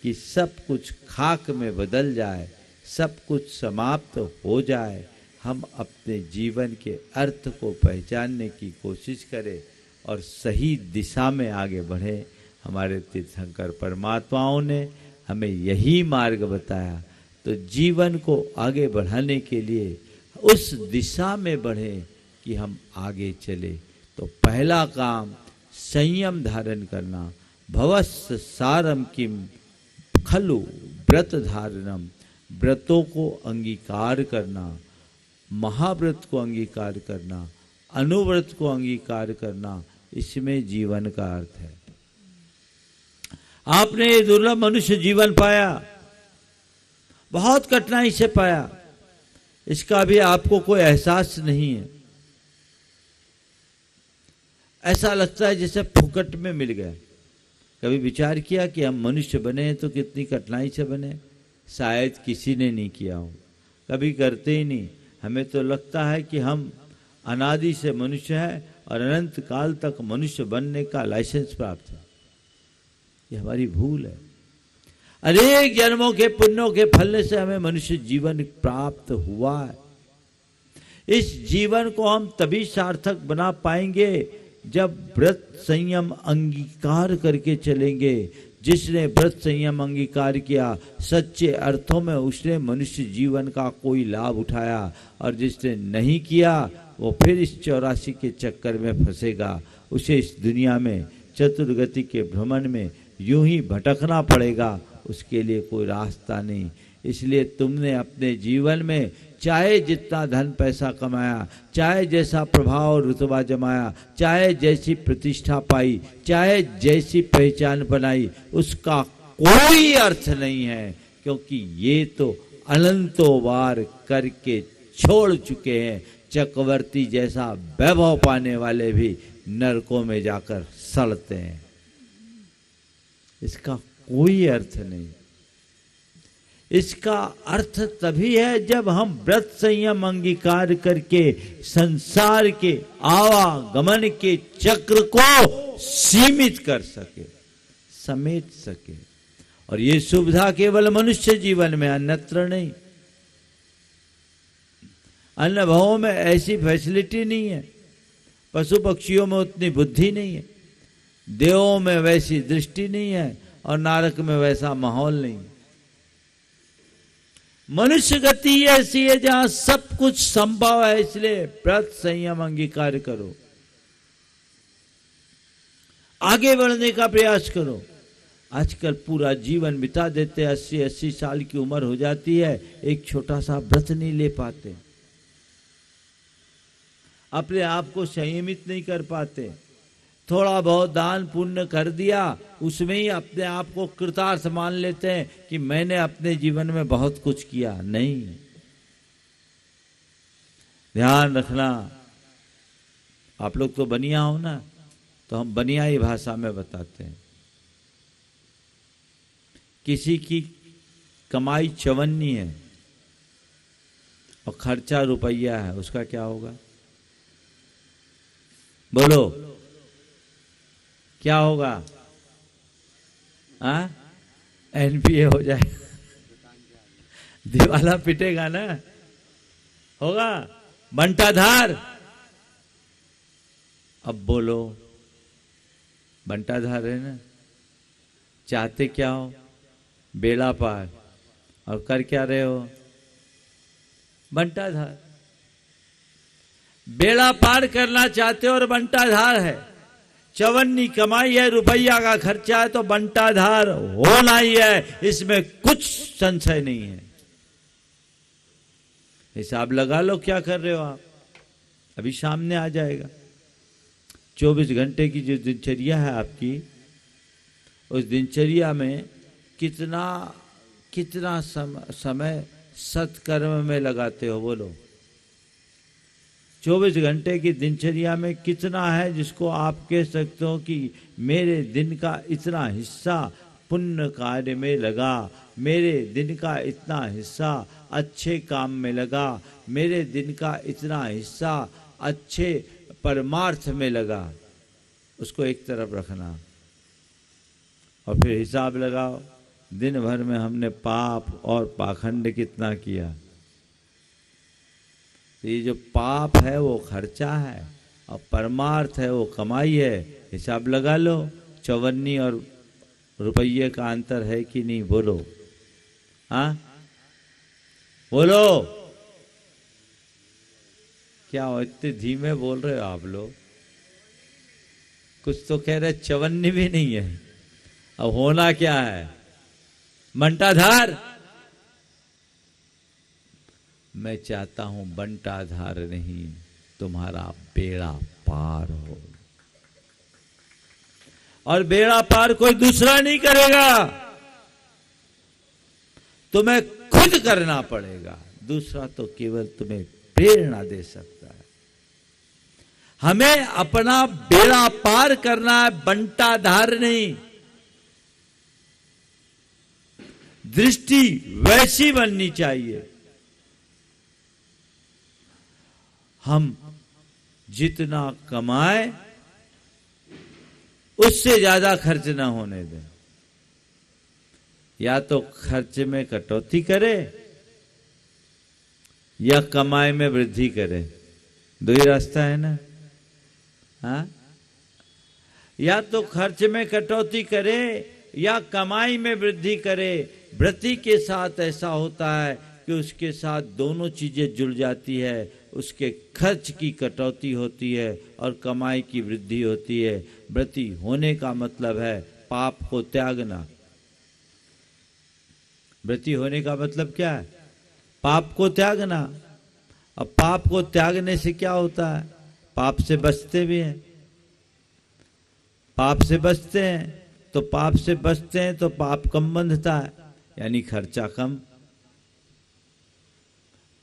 कि सब कुछ खाक में बदल जाए, सब कुछ समाप्त हो जाए, हम अपने जीवन के अर्थ को पहचानने की कोशिश करें और सही दिशा में आगे बढ़ें। हमारे तीर्थंकर परमात्माओं ने हमें यही मार्ग बताया, तो जीवन को आगे बढ़ाने के लिए उस दिशा में बढ़ें कि हम आगे चले। तो पहला काम संयम धारण करना। भवस्य सारम किम खलु व्रत धारणम, व्रतों को अंगीकार करना, महाव्रत को अंगीकार करना, अनुव्रत को अंगीकार करना, इसमें जीवन का अर्थ है। आपने ये दुर्लभ मनुष्य जीवन पाया, बहुत कठिनाई से पाया, इसका भी आपको कोई एहसास नहीं है। ऐसा लगता है जैसे फुकट में मिल गया। कभी विचार किया कि हम मनुष्य बने हैं तो कितनी कठिनाई से बने? शायद किसी ने नहीं किया हो, कभी करते ही नहीं। हमें तो लगता है कि हम अनादि से मनुष्य हैं और अनंत काल तक मनुष्य बनने का लाइसेंस प्राप्त है। ये हमारी भूल है। अनेक जन्मों के पुण्यों के फलने से हमें मनुष्य जीवन प्राप्त हुआ है। इस जीवन को हम तभी सार्थक बना पाएंगे जब व्रत संयम अंगीकार करके चलेंगे। जिसने व्रत संयम अंगीकार किया, सच्चे अर्थों में उसने मनुष्य जीवन का कोई लाभ उठाया, और जिसने नहीं किया वो फिर इस 84 के चक्कर में फंसेगा। उसे इस दुनिया में चतुर्गति के भ्रमण में यूं ही भटकना पड़ेगा, उसके लिए कोई रास्ता नहीं। इसलिए तुमने अपने जीवन में चाहे जितना धन पैसा कमाया, चाहे जैसा प्रभाव और रुतबा जमाया, चाहे जैसी प्रतिष्ठा पाई, चाहे जैसी पहचान बनाई, उसका कोई अर्थ नहीं है, क्योंकि ये तो अनंतों बार करके छोड़ चुके हैं। चक्रवर्ती जैसा वैभव पाने वाले भी नरकों में जाकर सड़ते हैं। इसका कोई अर्थ नहीं। इसका अर्थ तभी है जब हम व्रत संयम अंगीकार करके संसार के आवागमन के चक्र को सीमित कर सके, समेट सके। और ये सुविधा केवल मनुष्य जीवन में, अन्यत्र नहीं। अन्य भावों में ऐसी फैसिलिटी नहीं है, पशु पक्षियों में उतनी बुद्धि नहीं है, देवों में वैसी दृष्टि नहीं है, और नरक में वैसा माहौल नहीं है। मनुष्य गति ऐसी है जहां सब कुछ संभव है, इसलिए व्रत संयम अंगीकार करो, आगे बढ़ने का प्रयास करो। आजकल पूरा जीवन बिता देते, 80-80 साल की उम्र हो जाती है, एक छोटा सा व्रत नहीं ले पाते, अपने आप को संयमित नहीं कर पाते। थोड़ा बहुत दान पुण्य कर दिया, उसमें ही अपने आप को कृतार्थ मान लेते हैं कि मैंने अपने जीवन में बहुत कुछ किया। नहीं, ध्यान रखना। आप लोग तो बनिया हो ना, तो हम बनियाई भाषा में बताते हैं। किसी की कमाई 54 है और खर्चा रुपया है, उसका क्या होगा? बोलो, क्या होगा? एनपीए हो जाएगा, दिवाला पिटेगा ना, होगा बंटाधार। अब बोलो, बंटाधार है ना, चाहते क्या हो? बेड़ा पार, और कर क्या रहे हो? बंटाधार। बेड़ा पार करना चाहते हो और बंटाधार है। 54 कमाई है, रुपया का खर्चा है, तो बंटाधार होना ही है, इसमें कुछ संशय नहीं है। हिसाब लगा लो क्या कर रहे हो आप, अभी सामने आ जाएगा। 24 घंटे की जो दिनचर्या है आपकी, उस दिनचर्या में कितना समय सत्कर्म में लगाते हो? बोलो, 24 घंटे की दिनचर्या में कितना है जिसको आप कह सकते हो कि मेरे दिन का इतना हिस्सा पुण्य कार्य में लगा, मेरे दिन का इतना हिस्सा अच्छे काम में लगा, मेरे दिन का इतना हिस्सा अच्छे परमार्थ में लगा। उसको एक तरफ रखना और फिर हिसाब लगाओ, दिन भर में हमने पाप और पाखंड कितना किया। ये जो पाप है वो खर्चा है और परमार्थ है वो कमाई है। हिसाब लगा लो, 54 और रुपये का अंतर है कि नहीं? बोलो, हाँ बोलो, क्या हो इतने धीमे बोल रहे हो आप लोग? कुछ तो कह रहे 54 भी नहीं है, अब होना क्या है? बंटाधार। मैं चाहता हूं बंटाधार नहीं, तुम्हारा बेड़ा पार हो। और बेड़ा पार कोई दूसरा नहीं करेगा, तुम्हें खुद करना पड़ेगा। दूसरा तो केवल तुम्हें प्रेरणा दे सकता है। हमें अपना बेड़ा पार करना है, बंटाधार नहीं। दृष्टि वैसी बननी चाहिए, हम जितना कमाए उससे ज्यादा खर्च ना होने दें। या तो खर्च में कटौती करे या कमाई में वृद्धि करे, दो ही रास्ता है ना। हाँ, या तो खर्च में कटौती करे या कमाई में वृद्धि करे। व्रती के साथ ऐसा होता है कि उसके साथ दोनों चीजें जुड़ जाती है, उसके खर्च की कटौती होती है और कमाई की वृद्धि होती है। व्रती होने का मतलब है पाप को त्यागना। व्रती होने का मतलब क्या है? पाप को त्यागना। अब पाप को त्यागने से क्या होता है? पाप से बचते भी हैं। पाप से बचते हैं तो पाप कम बंधता है, यानी खर्चा कम।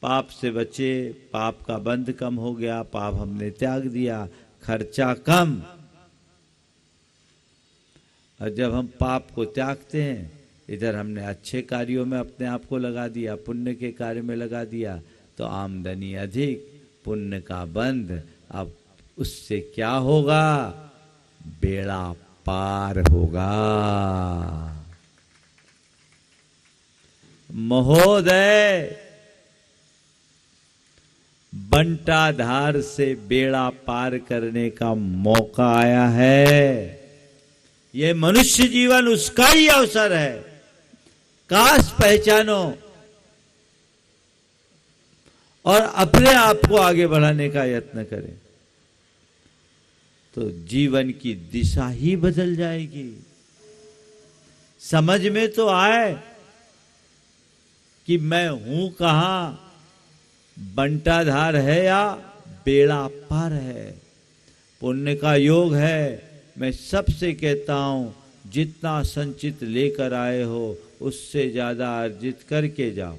पाप से बचे, पाप का बंध कम हो गया, पाप हमने त्याग दिया, खर्चा कम। और जब हम पाप को त्यागते हैं, इधर हमने अच्छे कार्यों में अपने आप को लगा दिया, पुण्य के कार्य में लगा दिया, तो आमदनी अधिक, पुण्य का बंध। अब उससे क्या होगा? बेड़ा पार होगा। महोदय, बंटाधार से बेड़ा पार करने का मौका आया है। ये मनुष्य जीवन उसका ही अवसर है। काश पहचानो और अपने आप को आगे बढ़ाने का यत्न करें, तो जीवन की दिशा ही बदल जाएगी। समझ में तो आए कि मैं हूं कहां, बंटाधार है या बेड़ा पार है। पुण्य का योग है। मैं सबसे कहता हूं, जितना संचित लेकर आए हो उससे ज्यादा अर्जित करके जाओ।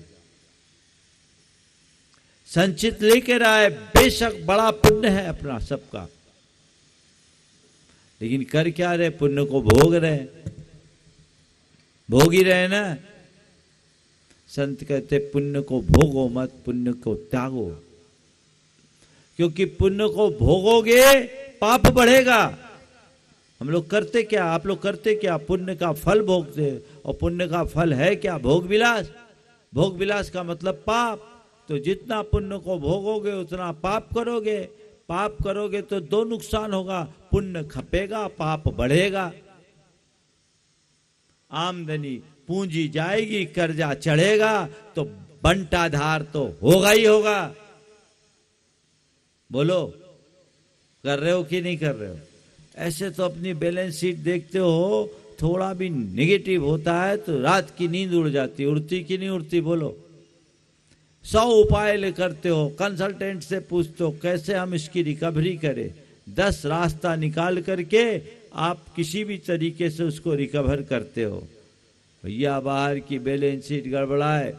संचित लेकर आए, बेशक बड़ा पुण्य है अपना सबका, लेकिन कर क्या रहे? पुण्य को भोग रहे, भोग ही रहे ना। संत कहते पुण्य को भोगो मत, पुण्य को त्यागो, क्योंकि पुण्य को भोगोगे पाप बढ़ेगा। हम लोग करते क्या, आप लोग करते क्या? पुण्य का फल भोगते, और पुण्य का फल है क्या? भोग विलास। भोग विलास का मतलब पाप। तो जितना पुण्य को भोगोगे उतना पाप करोगे। पाप करोगे तो दो नुकसान होगा, पुण्य खपेगा, पाप बढ़ेगा। आमदनी पूंजी जाएगी, कर्जा चढ़ेगा, तो बंटाधार तो होगा ही होगा। बोलो, कर रहे हो कि नहीं कर रहे हो? ऐसे तो अपनी बैलेंस शीट देखते हो, थोड़ा भी नेगेटिव होता है तो रात की नींद उड़ जाती। उड़ती कि नहीं उड़ती? बोलो। 100 उपाय करते हो, कंसल्टेंट से पूछते हो कैसे हम इसकी रिकवरी करें। 10 रास्ता निकाल करके आप किसी भी तरीके से उसको रिकवर करते हो। भैया, बाहर की बैलेंस शीट गड़बड़ाए,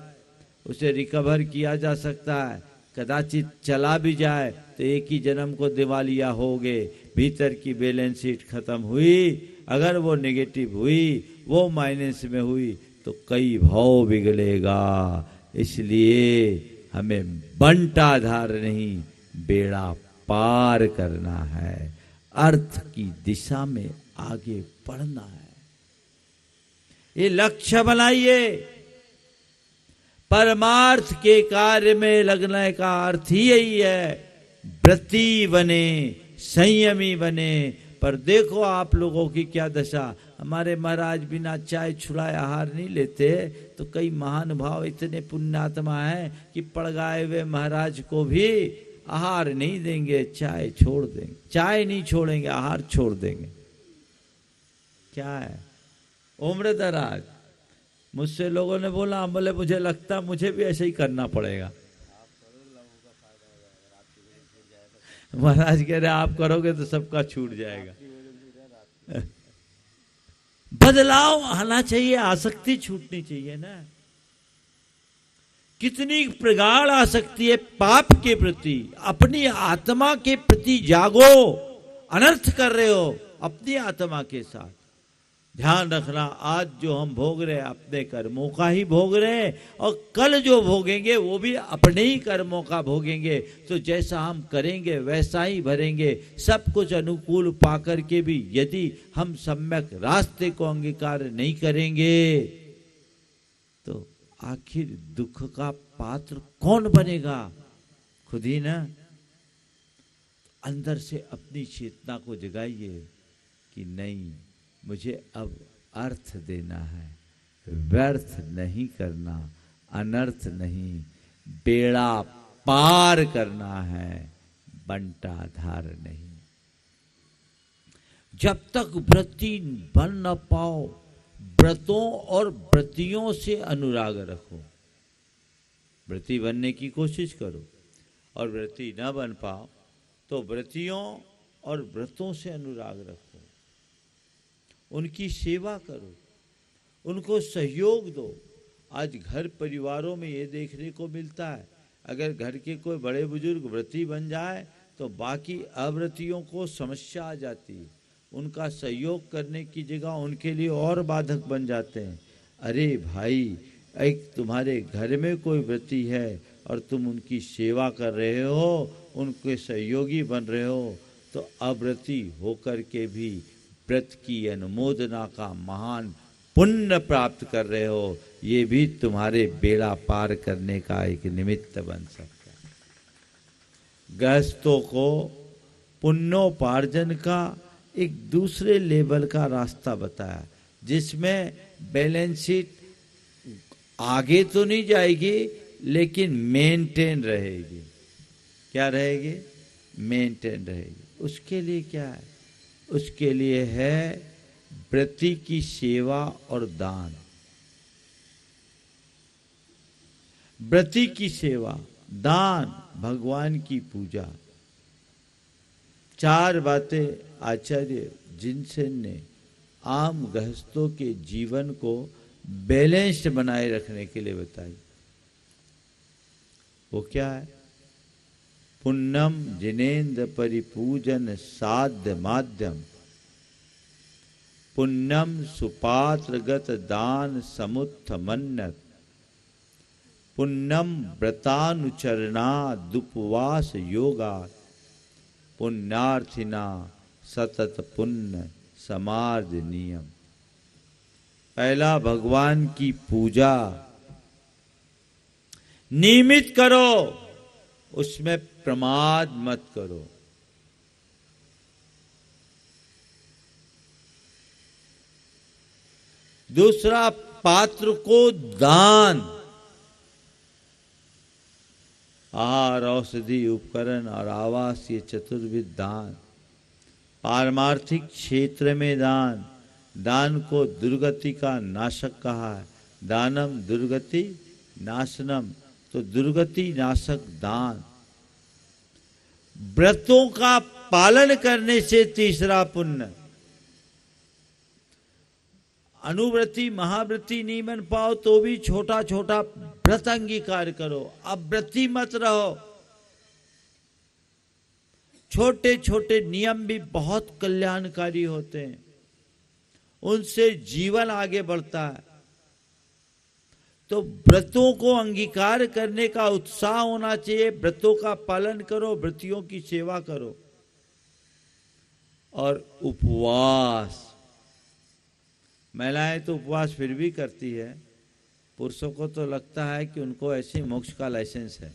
उसे रिकवर किया जा सकता है। कदाचित चला भी जाए तो एक ही जन्म को दिवालिया होगे। भीतर की बैलेंस शीट खत्म हुई, अगर वो नेगेटिव हुई, वो माइनस में हुई, तो कई भाव बिगड़ेगा। इसलिए हमें बंटाधार नहीं, बेड़ा पार करना है। अर्थ की दिशा में आगे बढ़ना है। ये लक्ष्य बनाइए। परमार्थ के कार्य में लगने का अर्थ ही यही है। व्रती बने, संयमी बने। पर देखो आप लोगों की क्या दशा। हमारे महाराज बिना चाय छुड़ाए आहार नहीं लेते, तो कई महान भाव इतने पुण्यात्मा हैं कि पड़गाए हुए महाराज को भी आहार नहीं देंगे, चाय छोड़ देंगे। चाय नहीं छोड़ेंगे, आहार छोड़ देंगे। क्या है? उम्र दराज। मुझसे लोगों ने बोला, बोले मुझे लगता मुझे भी ऐसे ही करना पड़ेगा। महाराज कह रहे आप करोगे तो सबका छूट जाएगा। बदलाव आना चाहिए, आसक्ति छूटनी चाहिए ना। कितनी प्रगाढ़ आसक्ति है पाप के प्रति, अपनी आत्मा के प्रति जागो। अनर्थ कर रहे हो अपनी आत्मा के साथ। ध्यान रखना, आज जो हम भोग रहे हैं अपने कर्मों का ही भोग रहे हैं, और कल जो भोगेंगे वो भी अपने ही कर्मों का भोगेंगे। तो जैसा हम करेंगे वैसा ही भरेंगे। सब कुछ अनुकूल पाकर के भी यदि हम सम्यक रास्ते को अंगीकार नहीं करेंगे, तो आखिर दुख का पात्र कौन बनेगा? खुद ही ना। अंदर से अपनी चेतना को जगाइए कि नहीं, मुझे अब अर्थ देना है, व्यर्थ नहीं करना, अनर्थ नहीं, बेड़ा पार करना है, बंटाधार नहीं। जब तक व्रती बन न पाओ, व्रतों और व्रतियों से अनुराग रखो। व्रती बनने की कोशिश करो, और व्रती न बन पाओ तो व्रतियों और व्रतों से अनुराग रखो, उनकी सेवा करो, उनको सहयोग दो। आज घर परिवारों में ये देखने को मिलता है, अगर घर के कोई बड़े बुजुर्ग व्रती बन जाए तो बाकी अव्रतियों को समस्या आ जाती है, उनका सहयोग करने की जगह उनके लिए और बाधक बन जाते हैं। अरे भाई, एक तुम्हारे घर में कोई व्रती है और तुम उनकी सेवा कर रहे हो, उनके सहयोगी बन रहे हो, तो अव्रती होकर के भी व्रत की अनुमोदना का महान पुण्य प्राप्त कर रहे हो। ये भी तुम्हारे बेड़ा पार करने का एक निमित्त बन सकता है। गृहस्थों को पुण्योपार्जन का एक दूसरे लेवल का रास्ता बताया, जिसमें बैलेंस शीट आगे तो नहीं जाएगी लेकिन मेंटेन रहेगी। क्या रहेगी? मेंटेन रहेगी। उसके लिए क्या है? उसके लिए है व्रती की सेवा और दान। व्रती की सेवा, दान, भगवान की पूजा, चार बातें आचार्य जिनसेन ने आम गृहस्थों के जीवन को बैलेंस्ड बनाए रखने के लिए बताई। वो क्या है? पुण्यम जिनेन्द्र परिपूजन साध्य माध्यम, पुण्यम सुपात्रगत दान समुत्थ मन्नत, पुण्यम व्रतानुचरणा दुपवास योगा, पुण्यार्थिना सतत पुण्य समार्ज नियम। पहला, भगवान की पूजा नियमित करो, उसमें प्रमाद मत करो। दूसरा, पात्र को दान, आहार, औषधि, उपकरण और आवास, ये चतुर्विध दान। पारमार्थिक क्षेत्र में दान, दान को दुर्गति का नाशक कहा है। दानम दुर्गति नाशनम, तो दुर्गति नाशक दान। व्रतों का पालन करने से तीसरा पुण्य। अनुव्रती महाव्रती नहीं बन पाओ तो भी छोटा छोटा व्रत अंगीकार करो, अब व्रती मत रहो। छोटे छोटे नियम भी बहुत कल्याणकारी होते हैं, उनसे जीवन आगे बढ़ता है। तो व्रतों को अंगीकार करने का उत्साह होना चाहिए। व्रतों का पालन करो, व्रतियों की सेवा करो। और उपवास, महिलाएं तो उपवास फिर भी करती है, पुरुषों को तो लगता है कि उनको ऐसे मोक्ष का लाइसेंस है।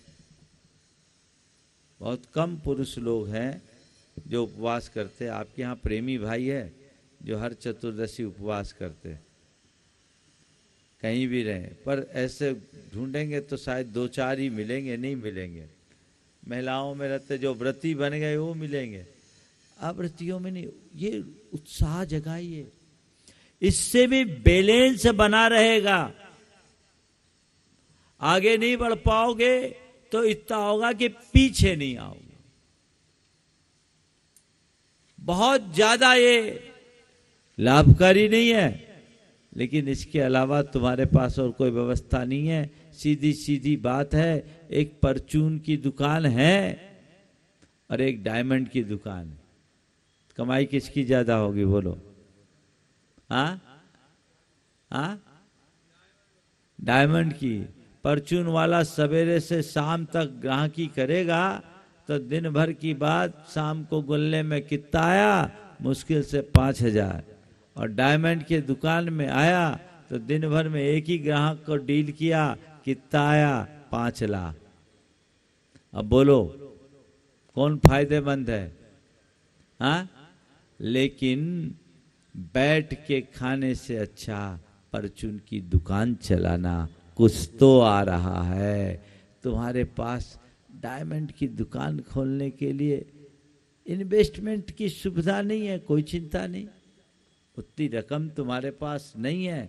बहुत कम पुरुष लोग हैं जो उपवास करते हैं। आपके यहाँ प्रेमी भाई है जो हर चतुर्दशी उपवास करते हैं, कहीं भी रहे, पर ऐसे ढूंढेंगे तो शायद दो चार ही मिलेंगे, नहीं मिलेंगे। महिलाओं में रहते जो व्रती बन गए वो मिलेंगे, अव्रतियों में नहीं। ये उत्साह जगाइए, इससे भी बैलेंस बना रहेगा। आगे नहीं बढ़ पाओगे तो इतना होगा कि पीछे नहीं आओगे। बहुत ज्यादा ये लाभकारी नहीं है, लेकिन इसके अलावा तुम्हारे पास और कोई व्यवस्था नहीं है। सीधी सीधी बात है, एक परचून की दुकान है और एक डायमंड की दुकान है, कमाई किसकी ज्यादा होगी बोलो? डायमंड की। परचून वाला सवेरे से शाम तक ग्राहकी करेगा तो दिन भर की बात शाम को गुल्ले में कितना आया? मुश्किल से 5,000। और डायमंड के दुकान में आया तो दिन भर में एक ही ग्राहक को डील किया, कितना आया? 5 लाख। अब बोलो कौन फायदेमंद है? लेकिन बैठ के खाने से अच्छा परचून की दुकान चलाना। कुछ तो आ रहा है तुम्हारे पास। डायमंड की दुकान खोलने के लिए इन्वेस्टमेंट की सुविधा नहीं है, कोई चिंता नहीं। उतनी रकम तुम्हारे पास नहीं है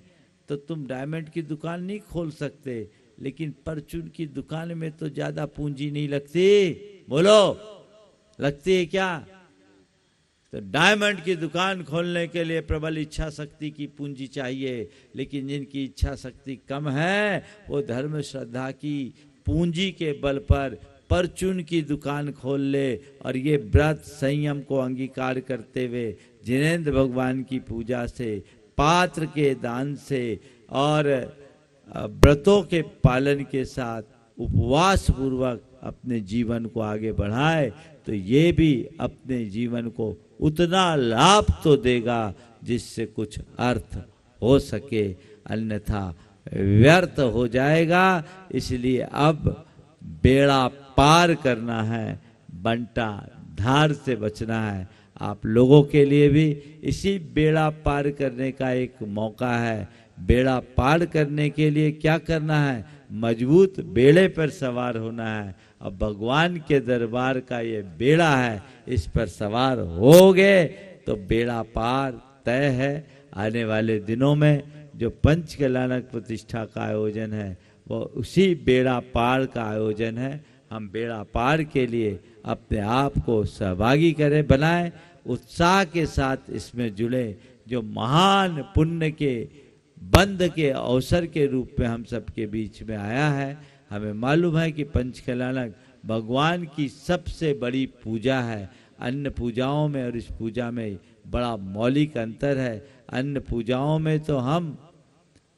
तो तुम डायमंड की दुकान नहीं खोल सकते, लेकिन परचून की दुकान में तो ज्यादा पूंजी नहीं लगती। बोलो, लगती है क्या? तो डायमंड की दुकान खोलने के लिए प्रबल इच्छा शक्ति की पूंजी चाहिए, लेकिन जिनकी इच्छा शक्ति कम है वो धर्म श्रद्धा की पूंजी के बल पर परचून की दुकान खोल ले। और ये व्रत संयम को अंगीकार करते हुए जिनेंद्र भगवान की पूजा से, पात्र के दान से और व्रतों के पालन के साथ उपवास पूर्वक अपने जीवन को आगे बढ़ाए तो ये भी अपने जीवन को उतना लाभ तो देगा जिससे कुछ अर्थ हो सके, अन्यथा व्यर्थ हो जाएगा। इसलिए अब बेड़ा पार करना है, बंटा धार से बचना है। आप लोगों के लिए भी इसी बेड़ा पार करने का एक मौका है। बेड़ा पार करने के लिए क्या करना है? मजबूत बेड़े पर सवार होना है। अब भगवान के दरबार का ये बेड़ा है, इस पर सवार होगे तो बेड़ा पार तय है। आने वाले दिनों में जो पंचकल्याणक प्रतिष्ठा का आयोजन है वो उसी बेड़ा पार का आयोजन है। हम बेड़ा पार के लिए अपने आप को सहभागी करें, बनाएं, उत्साह के साथ इसमें जुड़े। जो महान पुण्य के बंद के अवसर के रूप में हम सबके बीच में आया है। हमें मालूम है कि पंचकल्याणक भगवान की सबसे बड़ी पूजा है। अन्य पूजाओं में और इस पूजा में बड़ा मौलिक अंतर है। अन्य पूजाओं में तो हम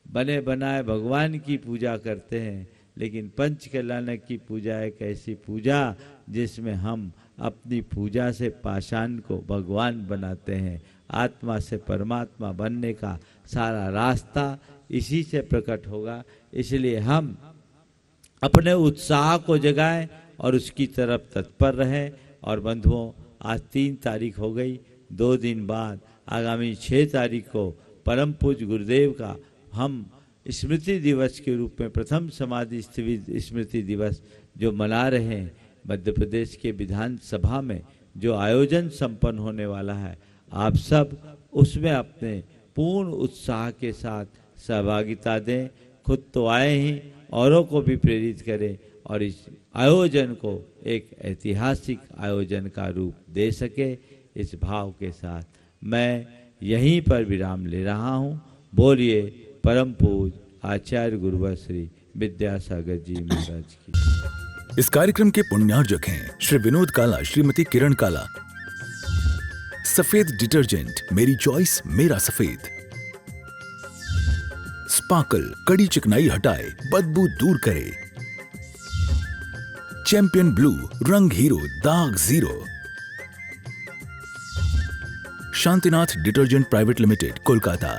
बने बनाए भगवान की पूजा करते हैं, लेकिन पंचकल्याणक की पूजा एक ऐसी पूजा जिसमें हम अपनी पूजा से पाषाण को भगवान बनाते हैं। आत्मा से परमात्मा बनने का सारा रास्ता इसी से प्रकट होगा। इसलिए हम अपने उत्साह को जगाएं और उसकी तरफ तत्पर रहें। और बंधुओं, आज 3 तारीख हो गई, 2 दिन बाद आगामी 6 तारीख को परम पूज्य गुरुदेव का हम स्मृति दिवस के रूप में प्रथम समाधि स्मृति दिवस जो मना रहे हैं, मध्य प्रदेश के विधानसभा में जो आयोजन संपन्न होने वाला है, आप सब उसमें अपने पूर्ण उत्साह के साथ सहभागिता दें। खुद तो आए ही, औरों को भी प्रेरित करें और इस आयोजन को एक ऐतिहासिक आयोजन का रूप दे सके। इस भाव के साथ मैं यहीं पर विराम ले रहा हूँ। बोलिए परम पूज्य आचार्य गुरुवर श्री विद्यासागर जी महाराज की। इस कार्यक्रम के पुण्यार्जक हैं श्री विनोद काला, श्रीमती किरण काला। सफेद डिटर्जेंट, मेरी चॉइस मेरा सफेद। स्पार्कल, कड़ी चिकनाई हटाए, बदबू दूर करे। चैंपियन ब्लू, रंग हीरो, दाग zero. Shantinath detergent private limited, Kolkata.